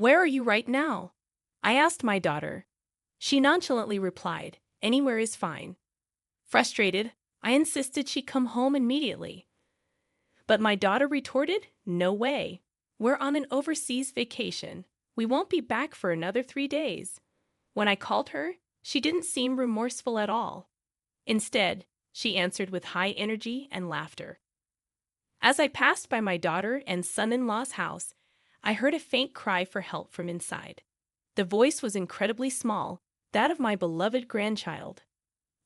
"Where are you right now?" I asked my daughter. She nonchalantly replied, "Anywhere is fine." Frustrated, I insisted she come home immediately. But my daughter retorted, "No way. We're on an overseas vacation. We won't be back for another 3 days." When I called her, she didn't seem remorseful at all. Instead, she answered with high energy and laughter. As I passed by my daughter and son-in-law's house, I heard a faint cry for help from inside. The voice was incredibly small, that of my beloved grandchild.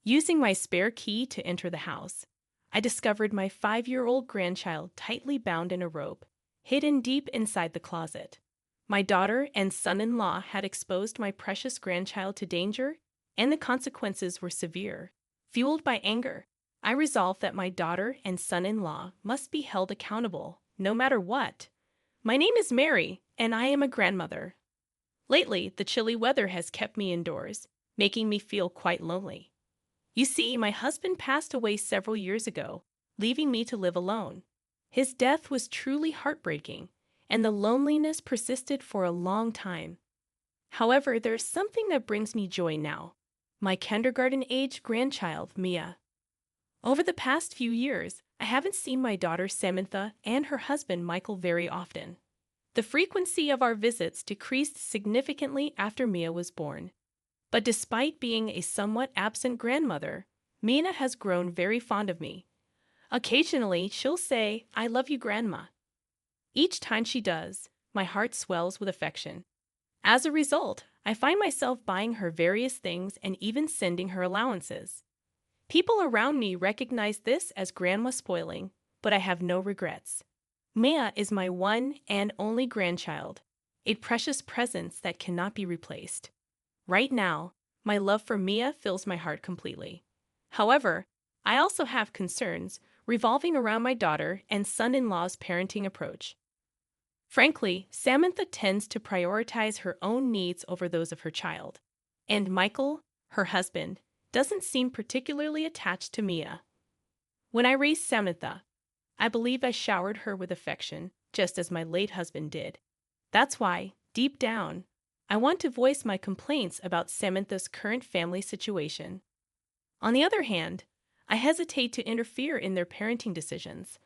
Using my spare key to enter the house, I discovered my 5-year-old grandchild tightly bound in a rope, hidden deep inside the closet. My daughter and son-in-law had exposed my precious grandchild to danger, and the consequences were severe. Fueled by anger, I resolved that my daughter and son-in-law must be held accountable, no matter what. My name is Mary, and I am a grandmother. Lately, the chilly weather has kept me indoors, making me feel quite lonely. You see, my husband passed away several years ago, leaving me to live alone. His death was truly heartbreaking, and the loneliness persisted for a long time. However, there's something that brings me joy now: my kindergarten-age grandchild, Mia. Over the past few years, I haven't seen my daughter Samantha and her husband Michael very often. The frequency of our visits decreased significantly after Mia was born. But despite being a somewhat absent grandmother, Mina has grown very fond of me. Occasionally, she'll say, "I love you, Grandma." Each time she does, my heart swells with affection. As a result, I find myself buying her various things and even sending her allowances. People around me recognize this as grandma spoiling, but I have no regrets. Mia is my one and only grandchild, a precious presence that cannot be replaced. Right now, my love for Mia fills my heart completely. However, I also have concerns revolving around my daughter and son-in-law's parenting approach. Frankly, Samantha tends to prioritize her own needs over those of her child, and Michael, her husband, doesn't seem particularly attached to Mia. When I raised Samantha, I believe I showered her with affection, just as my late husband did. That's why, deep down, I want to voice my complaints about Samantha's current family situation. On the other hand, I hesitate to interfere in their parenting decisions.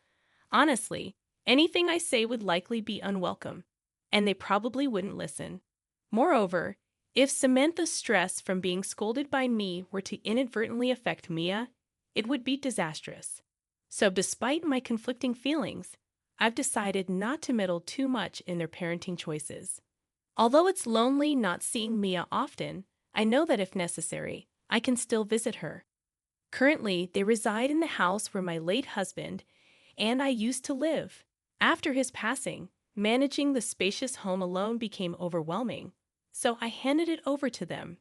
Honestly, anything I say would likely be unwelcome, and they probably wouldn't listen. Moreover, if Samantha's stress from being scolded by me were to inadvertently affect Mia, it would be disastrous. So despite my conflicting feelings, I've decided not to meddle too much in their parenting choices. Although it's lonely not seeing Mia often, I know that if necessary, I can still visit her. Currently, they reside in the house where my late husband and I used to live. After his passing, managing the spacious home alone became overwhelming, so I handed it over to them.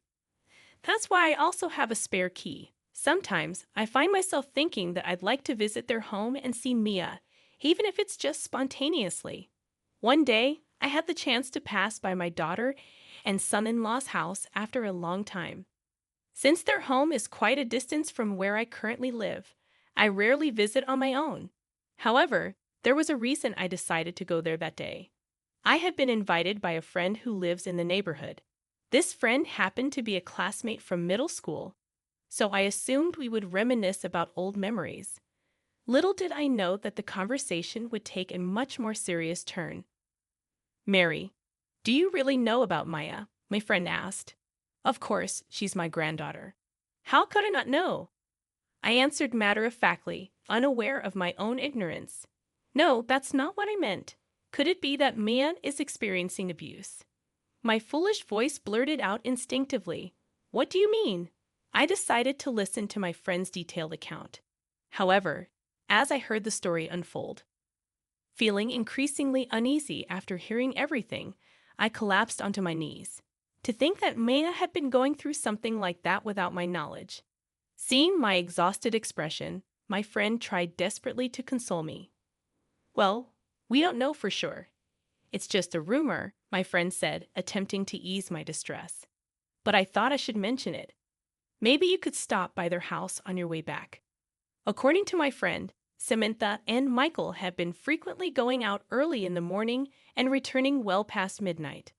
That's why I also have a spare key. Sometimes I find myself thinking that I'd like to visit their home and see Mia, even if it's just spontaneously. One day, I had the chance to pass by my daughter and son-in-law's house after a long time. Since their home is quite a distance from where I currently live, I rarely visit on my own. However, there was a reason I decided to go there that day. I had been invited by a friend who lives in the neighborhood. This friend happened to be a classmate from middle school, so I assumed we would reminisce about old memories. Little did I know that the conversation would take a much more serious turn. "Mary, do you really know about Maya?" my friend asked. "Of course, she's my granddaughter." "How could I not know?" I answered matter-of-factly, unaware of my own ignorance. "No, that's not what I meant. Could it be that Mia is experiencing abuse?" My foolish voice blurted out instinctively, "What do you mean?" I decided to listen to my friend's detailed account. However, as I heard the story unfold, feeling increasingly uneasy after hearing everything, I collapsed onto my knees. To think that Maya had been going through something like that without my knowledge. Seeing my exhausted expression, my friend tried desperately to console me. "Well, we don't know for sure. It's just a rumor," my friend said, attempting to ease my distress. "But I thought I should mention it. Maybe you could stop by their house on your way back." According to my friend, Samantha and Michael have been frequently going out early in the morning and returning well past midnight.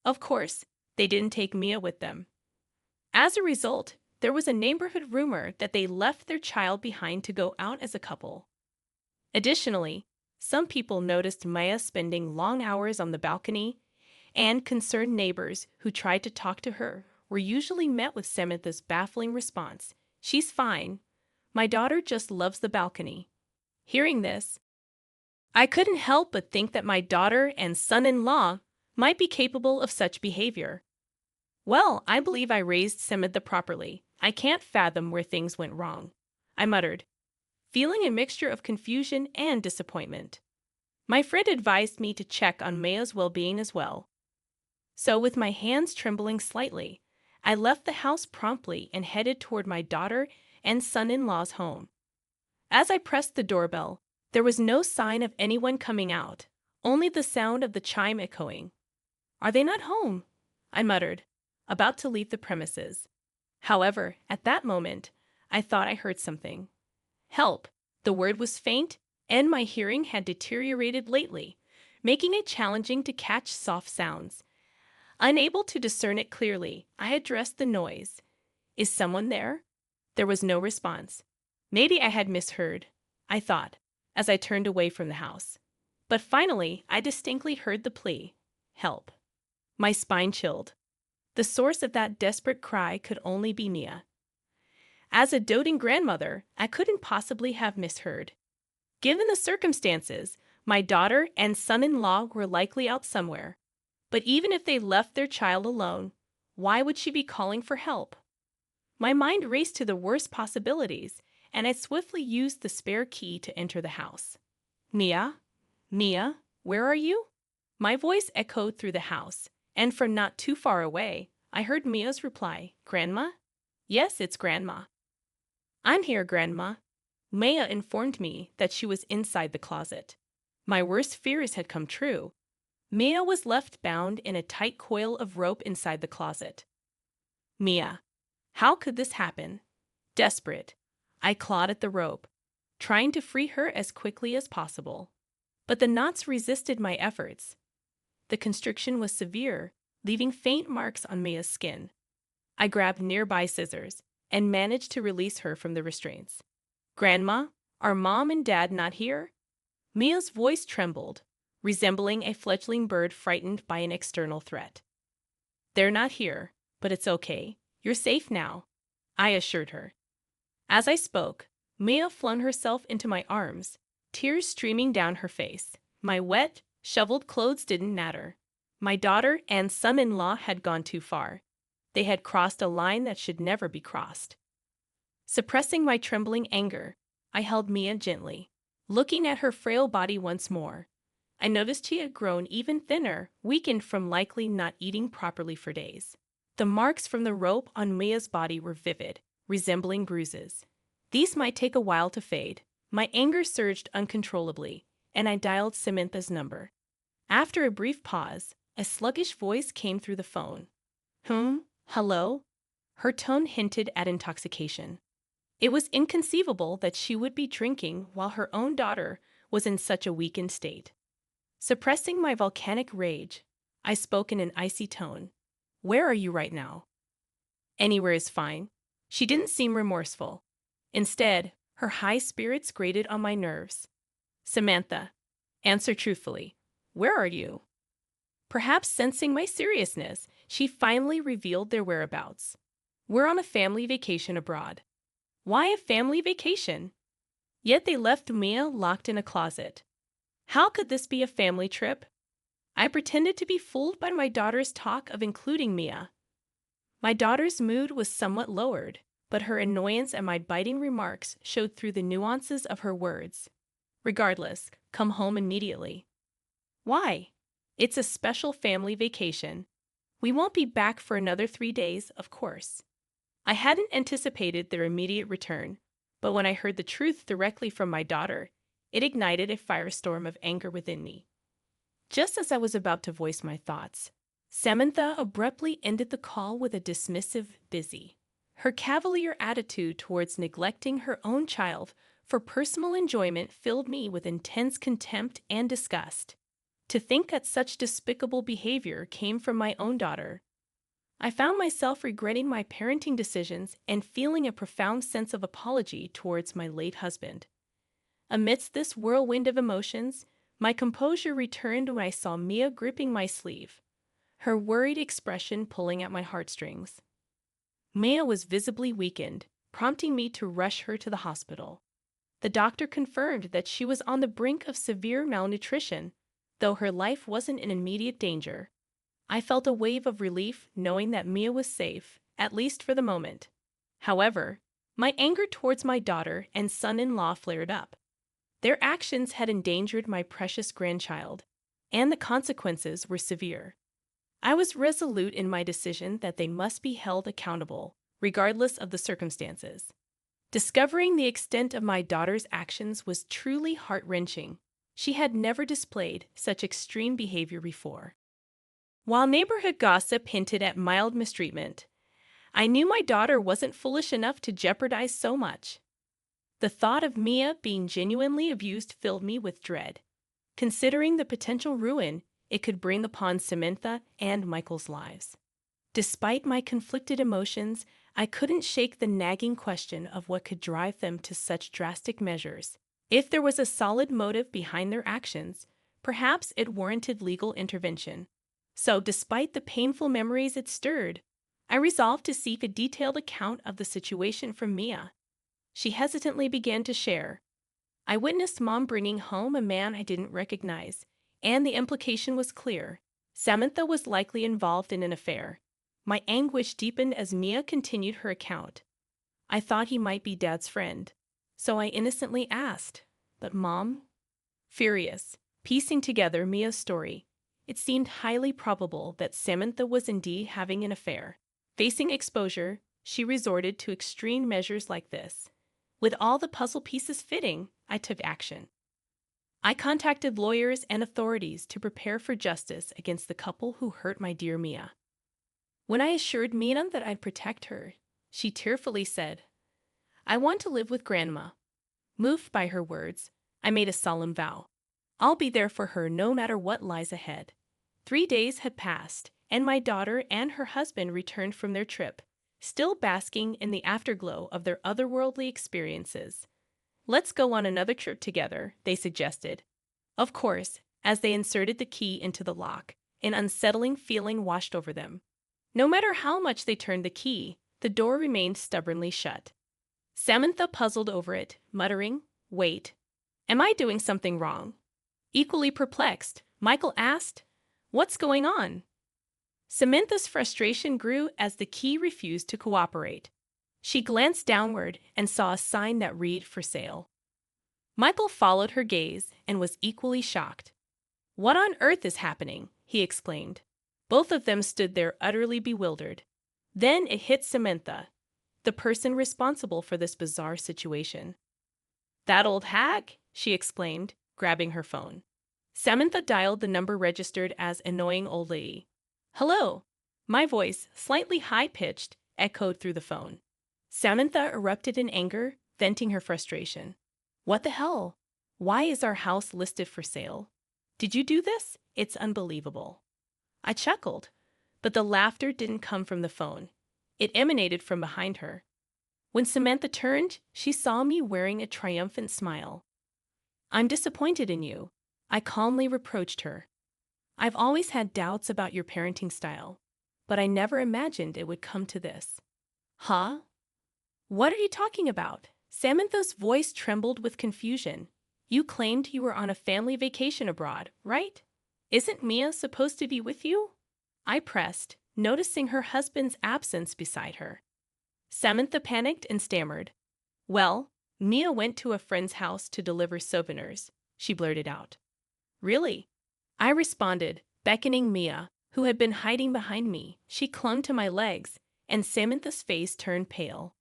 Of course, they didn't take Mia with them. As a result, there was a neighborhood rumor that they left their child behind to go out as a couple. Additionally, some people noticed Maya spending long hours on the balcony, and concerned neighbors who tried to talk to her were usually met with Samantha's baffling response, "She's fine. My daughter just loves the balcony." Hearing this, I couldn't help but think that my daughter and son-in-law might be capable of such behavior. "Well, I believe I raised Samantha properly. I can't fathom where things went wrong," I muttered, feeling a mixture of confusion and disappointment. My friend advised me to check on Maya's well-being as well. So, with my hands trembling slightly, I left the house promptly and headed toward my daughter and son-in-law's home. As I pressed the doorbell, there was no sign of anyone coming out, only the sound of the chime echoing. "Are they not home?" I muttered, about to leave the premises. However, at that moment, I thought I heard something. Help! The word was faint, and my hearing had deteriorated lately, making it challenging to catch soft sounds. Unable to discern it clearly, I addressed the noise. "Is someone there?" There was no response. Maybe I had misheard, I thought, as I turned away from the house. But finally, I distinctly heard the plea, "Help." My spine chilled. The source of that desperate cry could only be Mia. As a doting grandmother, I couldn't possibly have misheard. Given the circumstances, my daughter and son-in-law were likely out somewhere. But even if they left their child alone, why would she be calling for help? My mind raced to the worst possibilities, and I swiftly used the spare key to enter the house. "Mia? Mia, where are you?" My voice echoed through the house, and from not too far away, I heard Mia's reply, "Grandma?" "Yes, it's Grandma." "I'm here, Grandma." Mia informed me that she was inside the closet. My worst fears had come true. Mia was left bound in a tight coil of rope inside the closet. Mia. How could this happen? Desperate, I clawed at the rope, trying to free her as quickly as possible. But the knots resisted my efforts. The constriction was severe, leaving faint marks on Mia's skin. I grabbed nearby scissors and managed to release her from the restraints. "Grandma, are Mom and Dad not here?" Mia's voice trembled, resembling a fledgling bird frightened by an external threat. "They're not here, but it's okay. You're safe now," I assured her. As I spoke, Mia flung herself into my arms, tears streaming down her face. My wet, shoveled clothes didn't matter. My daughter and son-in-law had gone too far. They had crossed a line that should never be crossed. Suppressing my trembling anger, I held Mia gently, looking at her frail body once more. I noticed she had grown even thinner, weakened from likely not eating properly for days. The marks from the rope on Mia's body were vivid, resembling bruises. These might take a while to fade. My anger surged uncontrollably, and I dialed Samantha's number. After a brief pause, a sluggish voice came through the phone. Hello?" Her tone hinted at intoxication. It was inconceivable that she would be drinking while her own daughter was in such a weakened state. Suppressing my volcanic rage, I spoke in an icy tone. "Where are you right now?" "Anywhere is fine." She didn't seem remorseful. Instead, her high spirits grated on my nerves. "Samantha, answer truthfully. Where are you?" Perhaps sensing my seriousness, she finally revealed their whereabouts. "We're on a family vacation abroad." Why a family vacation? Yet they left Mia locked in a closet. How could this be a family trip? I pretended to be fooled by my daughter's talk of including Mia. My daughter's mood was somewhat lowered, but her annoyance at my biting remarks showed through the nuances of her words. "Regardless, come home immediately." "Why?" "It's a special family vacation. We won't be back for another 3 days, of course." I hadn't anticipated their immediate return, but when I heard the truth directly from my daughter, it ignited a firestorm of anger within me. Just as I was about to voice my thoughts, Samantha abruptly ended the call with a dismissive "busy." Her cavalier attitude towards neglecting her own child for personal enjoyment filled me with intense contempt and disgust. To think that such despicable behavior came from my own daughter. I found myself regretting my parenting decisions and feeling a profound sense of apology towards my late husband. Amidst this whirlwind of emotions, my composure returned when I saw Mia gripping my sleeve, her worried expression pulling at my heartstrings. Mia was visibly weakened, prompting me to rush her to the hospital. The doctor confirmed that she was on the brink of severe malnutrition, though her life wasn't in immediate danger. I felt a wave of relief knowing that Mia was safe, at least for the moment. However, my anger towards my daughter and son-in-law flared up. Their actions had endangered my precious grandchild, and the consequences were severe. I was resolute in my decision that they must be held accountable, regardless of the circumstances. Discovering the extent of my daughter's actions was truly heart-wrenching. She had never displayed such extreme behavior before. While neighborhood gossip hinted at mild mistreatment, I knew my daughter wasn't foolish enough to jeopardize so much. The thought of Mia being genuinely abused filled me with dread, considering the potential ruin it could bring upon Samantha and Michael's lives. Despite my conflicted emotions, I couldn't shake the nagging question of what could drive them to such drastic measures. If there was a solid motive behind their actions, perhaps it warranted legal intervention. So, despite the painful memories it stirred, I resolved to seek a detailed account of the situation from Mia. She hesitantly began to share. I witnessed Mom bringing home a man I didn't recognize, and the implication was clear. Samantha was likely involved in an affair. My anguish deepened as Mia continued her account. I thought he might be Dad's friend, so I innocently asked, "But Mom?" Furious, piecing together Mia's story, it seemed highly probable that Samantha was indeed having an affair. Facing exposure, she resorted to extreme measures like this. With all the puzzle pieces fitting, I took action. I contacted lawyers and authorities to prepare for justice against the couple who hurt my dear Mia. When I assured Mia that I'd protect her, she tearfully said, "I want to live with Grandma." Moved by her words, I made a solemn vow. I'll be there for her no matter what lies ahead. 3 days had passed, and my daughter and her husband returned from their trip, still basking in the afterglow of their otherworldly experiences. "Let's go on another trip together," they suggested. Of course, as they inserted the key into the lock, an unsettling feeling washed over them. No matter how much they turned the key, the door remained stubbornly shut. Samantha puzzled over it, muttering, "Wait, am I doing something wrong?" Equally perplexed, Michael asked, "What's going on?" Samantha's frustration grew as the key refused to cooperate. She glanced downward and saw a sign that read "For sale." Michael followed her gaze and was equally shocked. "What on earth is happening?" he exclaimed. Both of them stood there utterly bewildered. Then it hit Samantha, the person responsible for this bizarre situation. "That old hag," she exclaimed, grabbing her phone. Samantha dialed the number registered as "annoying old lady." "Hello." My voice, slightly high-pitched, echoed through the phone. Samantha erupted in anger, venting her frustration. "What the hell? Why is our house listed for sale? Did you do this? It's unbelievable." I chuckled, but the laughter didn't come from the phone. It emanated from behind her. When Samantha turned, she saw me wearing a triumphant smile. "I'm disappointed in you," I calmly reproached her. "I've always had doubts about your parenting style, but I never imagined it would come to this." "Huh? What are you talking about?" Samantha's voice trembled with confusion. "You claimed you were on a family vacation abroad, right? Isn't Mia supposed to be with you?" I pressed, noticing her husband's absence beside her. Samantha panicked and stammered. "Well, Mia went to a friend's house to deliver souvenirs," she blurted out. "Really?" I responded, beckoning Mia, who had been hiding behind me. She clung to my legs, and Samantha's face turned pale.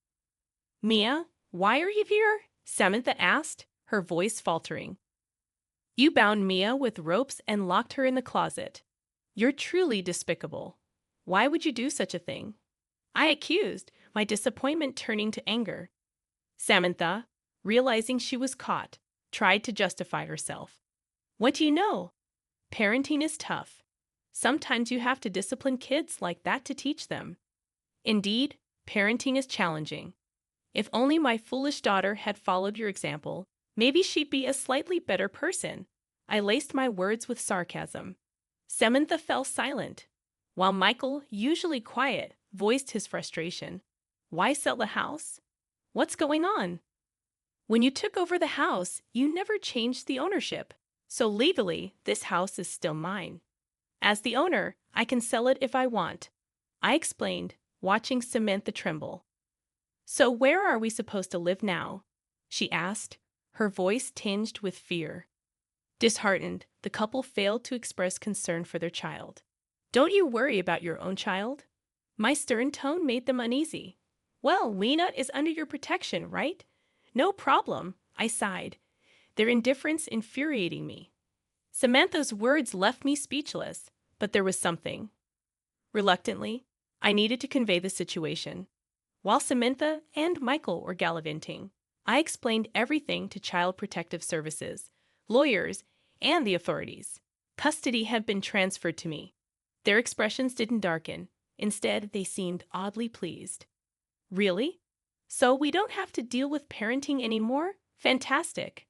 "Mia, why are you here?" Samantha asked, her voice faltering. "You bound Mia with ropes and locked her in the closet. You're truly despicable. Why would you do such a thing?" I accused, my disappointment turning to anger. Samantha, realizing she was caught, tried to justify herself. "What do you know? Parenting is tough. Sometimes you have to discipline kids like that to teach them. Indeed, parenting is challenging. If only my foolish daughter had followed your example, maybe she'd be a slightly better person. I laced my words with sarcasm. Samantha fell silent, while Michael, usually quiet, voiced his frustration. Why sell the house? What's going on? When you took over the house, you never changed the ownership. So legally, this house is still mine. As the owner, I can sell it if I want, I explained, watching Samantha tremble. So where are we supposed to live now? She asked, her voice tinged with fear. Disheartened, the couple failed to express concern for their child. Don't you worry about your own child? My stern tone made them uneasy. Well, Lena is under your protection, right? No problem, I sighed, their indifference infuriating me. Samantha's words left me speechless, but there was something. Reluctantly, I needed to convey the situation. While Samantha and Michael were gallivanting, I explained everything to Child Protective Services, lawyers, and the authorities. Custody had been transferred to me. Their expressions didn't darken. Instead, they seemed oddly pleased. Really? So we don't have to deal with parenting anymore? Fantastic.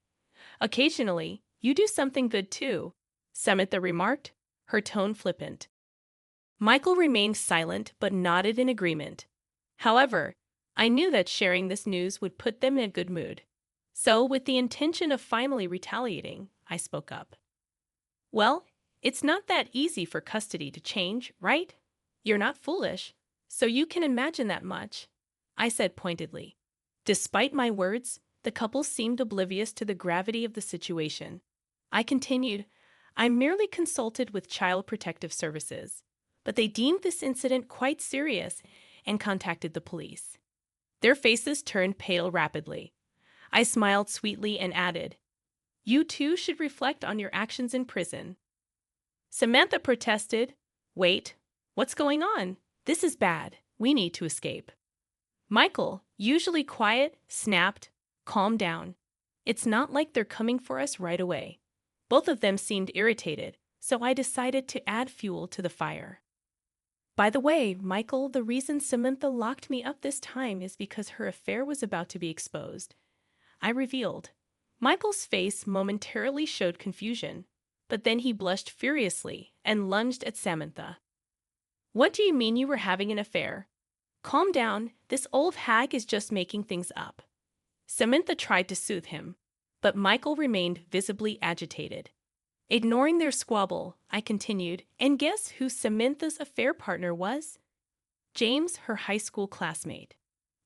Occasionally, you do something good too, Samantha remarked, her tone flippant. Michael remained silent but nodded in agreement. However, I knew that sharing this news would put them in a good mood. So, with the intention of finally retaliating, I spoke up. Well, it's not that easy for custody to change, right? You're not foolish, so you can imagine that much, I said pointedly. Despite my words, the couple seemed oblivious to the gravity of the situation. I continued, I merely consulted with Child Protective Services, but they deemed this incident quite serious and contacted the police. Their faces turned pale rapidly. I smiled sweetly and added, You too should reflect on your actions in prison. Samantha protested, Wait, what's going on? This is bad. We need to escape. Michael, usually quiet, snapped, Calm down. It's not like they're coming for us right away. Both of them seemed irritated, so I decided to add fuel to the fire. By the way, Michael, the reason Samantha locked me up this time is because her affair was about to be exposed. I revealed. Michael's face momentarily showed confusion, but then he blushed furiously and lunged at Samantha. What do you mean you were having an affair? Calm down, this old hag is just making things up. Samantha tried to soothe him, but Michael remained visibly agitated. Ignoring their squabble, I continued, and guess who Samantha's affair partner was? James, her high school classmate.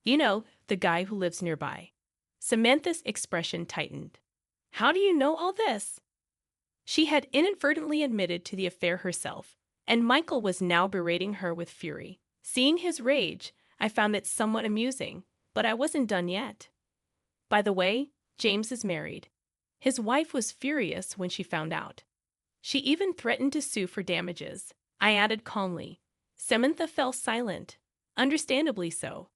You know, the guy who lives nearby. Samantha's expression tightened. How do you know all this? She had inadvertently admitted to the affair herself, and Michael was now berating her with fury. Seeing his rage, I found it somewhat amusing, but I wasn't done yet. By the way, James is married. His wife was furious when she found out. She even threatened to sue for damages. I added calmly. Samantha fell silent, understandably so.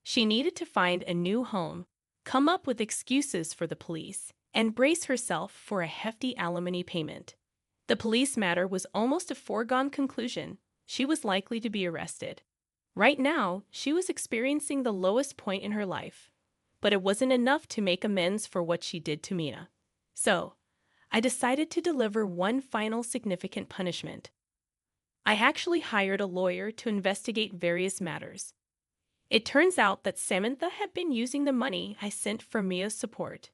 She needed to find a new home, come up with excuses for the police, and brace herself for a hefty alimony payment. The police matter was almost a foregone conclusion. She was likely to be arrested. Right now, she was experiencing the lowest point in her life. But it wasn't enough to make amends for what she did to Mina. So, I decided to deliver one final significant punishment. I actually hired a lawyer to investigate various matters. It turns out that Samantha had been using the money I sent for Mia's support.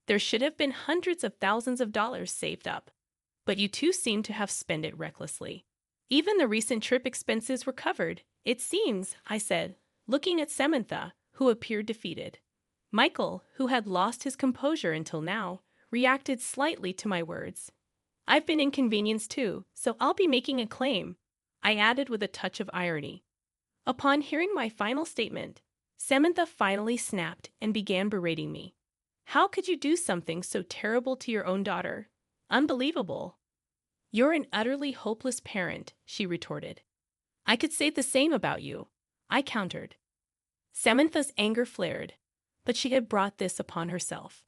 There should have been hundreds of thousands of dollars saved up, but you two seem to have spent it recklessly. Even the recent trip expenses were covered, it seems, I said, looking at Samantha, who appeared defeated. Michael, who had lost his composure until now, reacted slightly to my words. I've been inconvenienced too, so I'll be making a claim, I added with a touch of irony. Upon hearing my final statement, Samantha finally snapped and began berating me. How could you do something so terrible to your own daughter? Unbelievable. You're an utterly hopeless parent, she retorted. I could say the same about you, I countered. Samantha's anger flared, but she had brought this upon herself.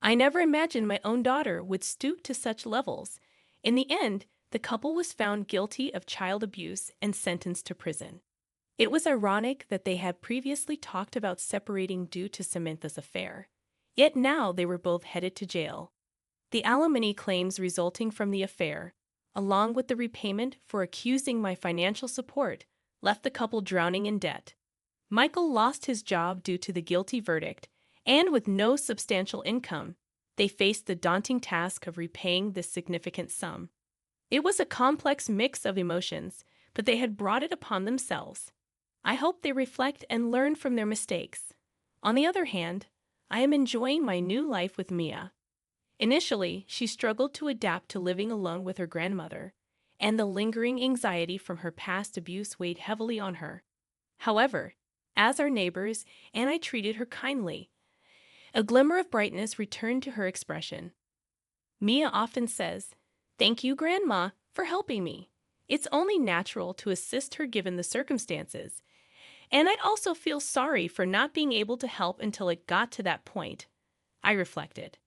I never imagined my own daughter would stoop to such levels, In the end, the couple was found guilty of child abuse and sentenced to prison. It was ironic that they had previously talked about separating due to Samantha's affair. Yet now they were both headed to jail. The alimony claims resulting from the affair, along with the repayment for accusing my financial support, left the couple drowning in debt. Michael lost his job due to the guilty verdict, and with no substantial income, they faced the daunting task of repaying this significant sum. It was a complex mix of emotions, but they had brought it upon themselves. I hope they reflect and learn from their mistakes. On the other hand, I am enjoying my new life with Mia. Initially, she struggled to adapt to living alone with her grandmother, and the lingering anxiety from her past abuse weighed heavily on her. However, as our neighbors and I treated her kindly, a glimmer of brightness returned to her expression. Mia often says, "Thank you, Grandma, for helping me. It's only natural to assist her given the circumstances, and I'd also feel sorry for not being able to help until it got to that point," I reflected.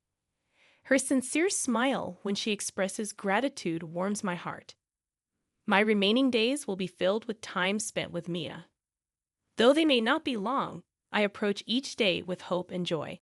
Her sincere smile when she expresses gratitude warms my heart. My remaining days will be filled with time spent with Mia. Though they may not be long, I approach each day with hope and joy.